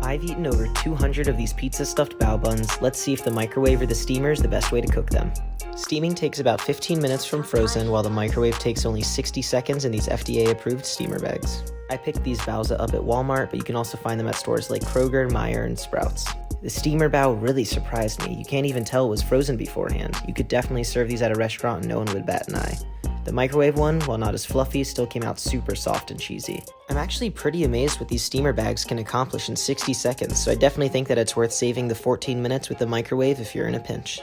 I've eaten over 200 of these pizza stuffed bao buns. Let's see if the microwave or the steamer is the best way to cook them. Steaming takes about 15 minutes from frozen, while the microwave takes only 60 seconds in these FDA-approved steamer bags. I picked these baozi up at Walmart, but you can also find them at stores like Kroger, Meijer, and Sprouts. The steamer bao really surprised me. You can't even tell it was frozen beforehand. You could definitely serve these at a restaurant and no one would bat an eye. The microwave one, while not as fluffy, still came out super soft and cheesy. I'm actually pretty amazed what these steamer bags can accomplish in 60 seconds, so I definitely think that it's worth saving the 14 minutes with the microwave if you're in a pinch.